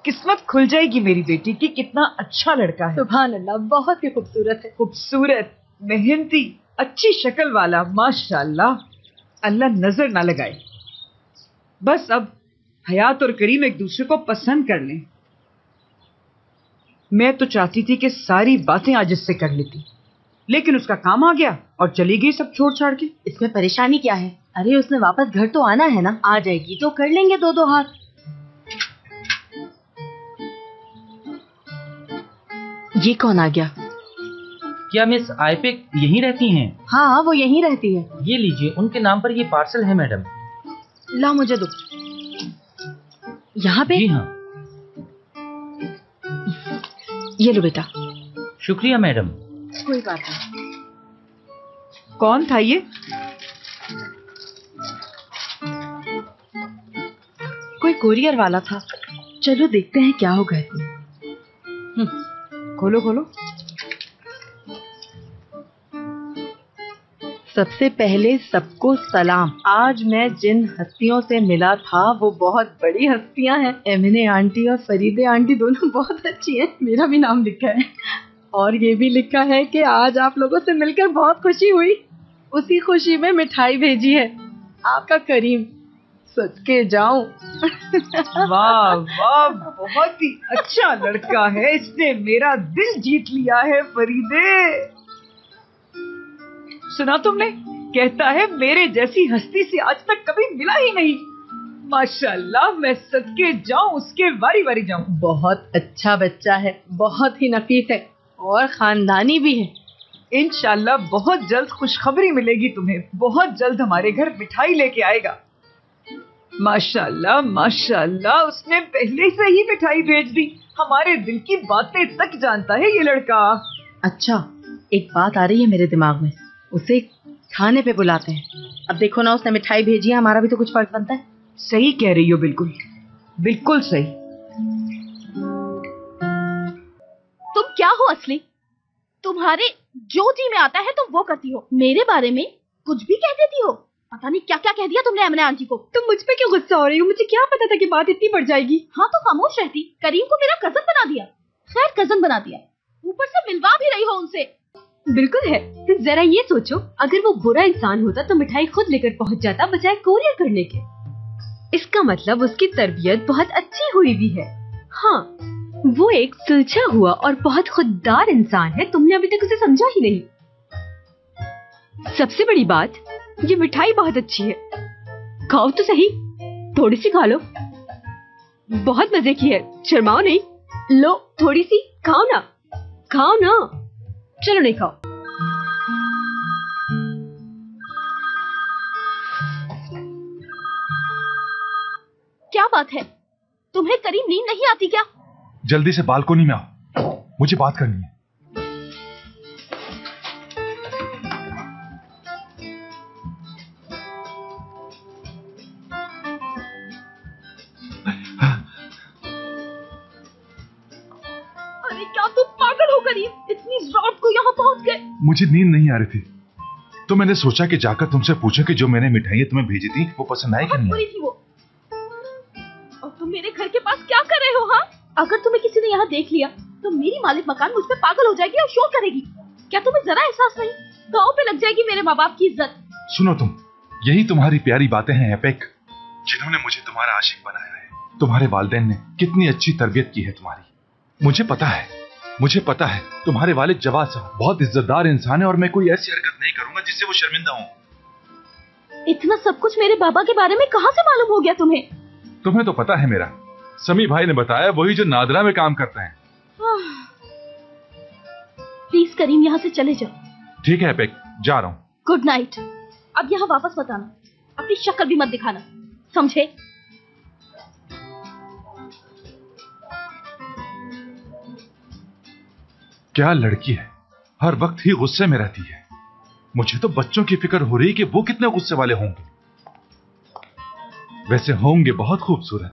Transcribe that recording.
किस्मत खुल जाएगी मेरी बेटी की। कितना अच्छा लड़का है। सुभान अल्लाह, बहुत ही खूबसूरत है। खूबसूरत, मेहनती, अच्छी शक्ल वाला, माशाल्लाह। अल्लाह नजर ना लगाए। बस अब हयात और करीम एक दूसरे को पसंद कर लें। मैं तो चाहती थी कि सारी बातें आज इससे कर लेती, लेकिन उसका काम आ गया और चली गई सब छोड़ छाड़ के। इसमें परेशानी क्या है? अरे उसने वापस घर तो आना है ना। आ जाएगी तो कर लेंगे दो दो हाथ। ये कौन आ गया? क्या मिस आईपेक यहीं रहती हैं? हाँ, वो यहीं रहती है। ये लीजिए, उनके नाम पर ये पार्सल है मैडम। ला मुझे दो। यहाँ पे? जी हाँ। ये लो बेटा। शुक्रिया मैडम। कोई बात नहीं। कौन था ये? कोई कोरियर वाला था। चलो देखते हैं क्या होगा इसमें। खोलो खोलो। सबसे पहले सबको सलाम। आज मैं जिन हस्तियों से मिला था वो बहुत बड़ी हस्तियां हैं। एमिने आंटी और फरीदे आंटी दोनों बहुत अच्छी हैं। मेरा भी नाम लिखा है और ये भी लिखा है कि आज आप लोगों से मिलकर बहुत खुशी हुई। उसी खुशी में मिठाई भेजी है। आपका करीम। सदके जाऊं। वाह वाह, बहुत ही अच्छा लड़का है। इसने मेरा दिल जीत लिया है फरीदे। सुना तुमने? कहता है मेरे जैसी हस्ती से आज तक कभी मिला ही नहीं। माशाल्लाह, मैं सदके जाऊं उसके वारी वारी जाऊं। बहुत अच्छा बच्चा है, बहुत ही नफीस है और खानदानी भी है। इंशाल्लाह बहुत जल्द खुशखबरी मिलेगी तुम्हें। बहुत जल्द हमारे घर मिठाई लेके आएगा। माशाल्लाह माशाल्लाह, उसने पहले से ही मिठाई भेज दी। हमारे दिल की बातें तक जानता है ये लड़का। अच्छा, एक बात आ रही है मेरे दिमाग में। उसे खाने पे बुलाते हैं। अब देखो ना, उसने मिठाई भेजी है, हमारा भी तो कुछ फर्ज बनता है। सही कह रही हो, बिल्कुल बिल्कुल सही। तुम क्या हो असली? तुम्हारे जो जी में आता है तुम वो करती हो। मेरे बारे में कुछ भी कह देती हो। पता नहीं क्या क्या कह दिया तुमने एमने आंटी को। तुम मुझ पे क्यों गुस्सा हो रही हो? मुझे क्या पता था कि बात इतनी बढ़ जाएगी। हाँ तो खामोश रहती। करीम को मेरा कजन बना दिया। खैर कजन बना दिया, ऊपर से मिलवा भी रही हो उनसे। बिल्कुल है। जरा ये सोचो, अगर वो बुरा इंसान होता तो मिठाई खुद लेकर पहुंच जाता बजाय कोरियर करने के। इसका मतलब उसकी तरबियत बहुत अच्छी हुई भी है। हाँ, वो एक सुलझा हुआ और बहुत खुददार इंसान है। तुमने अभी तक उसे समझा ही नहीं। सबसे बड़ी बात, ये मिठाई बहुत अच्छी है। खाओ तो सही, थोड़ी सी खा लो। बहुत मजे की है, शर्माओ नहीं। लो थोड़ी सी खाओ ना, खाओ ना। चलो नहीं खाओ। क्या बात है, तुम्हें करीम नींद नहीं आती क्या? जल्दी से बालकोनी में आओ, मुझे बात करनी है। अरे क्या तुम पागल हो करीम? इतनी रात को यहाँ पहुँच गए? मुझे नींद नहीं आ रही थी तो मैंने सोचा कि जाकर तुमसे पूछूं कि जो मैंने मिठाइयाँ तुम्हें भेजी थी वो पसंद आई कि नहीं। बुरी थी वो। और तुम मेरे घर के पास क्या कर रहे हो? हाँ, अगर तुम्हें किसी ने यहाँ देख लिया तो मेरी मालिक मकान मुझ पे पागल हो जाएगी और शोर करेगी। क्या तुम्हें जरा एहसास नहीं? गाँव पे लग जाएगी मेरे माँ बाप की इज्जत। सुनो, तुम यही तुम्हारी प्यारी बातें हैं एपेक, जिन्होंने मुझे तुम्हारा आशिक बनाया है। तुम्हारे वालिदैन ने कितनी अच्छी तरबियत की है तुम्हारी। मुझे पता है तुम्हारे वालिद जवाद साहब बहुत इज्जतदार इंसान है और मैं कोई ऐसी हरकत नहीं करूंगा जिससे वो शर्मिंदा हो। इतना सब कुछ मेरे बाबा के बारे में कहाँ से मालूम हो गया तुम्हें? तुम्हें तो पता है, मेरा समी भाई ने बताया, वही जो नादरा में काम करते हैं। प्लीज करीम यहाँ से चले जाओ। ठीक है एपेक, जा रहा हूँ। Good night. अब यहाँ वापस मत आना, अपनी शक्ल भी मत दिखाना, समझे? क्या लड़की है, हर वक्त ही गुस्से में रहती है। मुझे तो बच्चों की फिक्र हो रही कि वो कितने गुस्से वाले होंगे। वैसे होंगे बहुत खूबसूरत।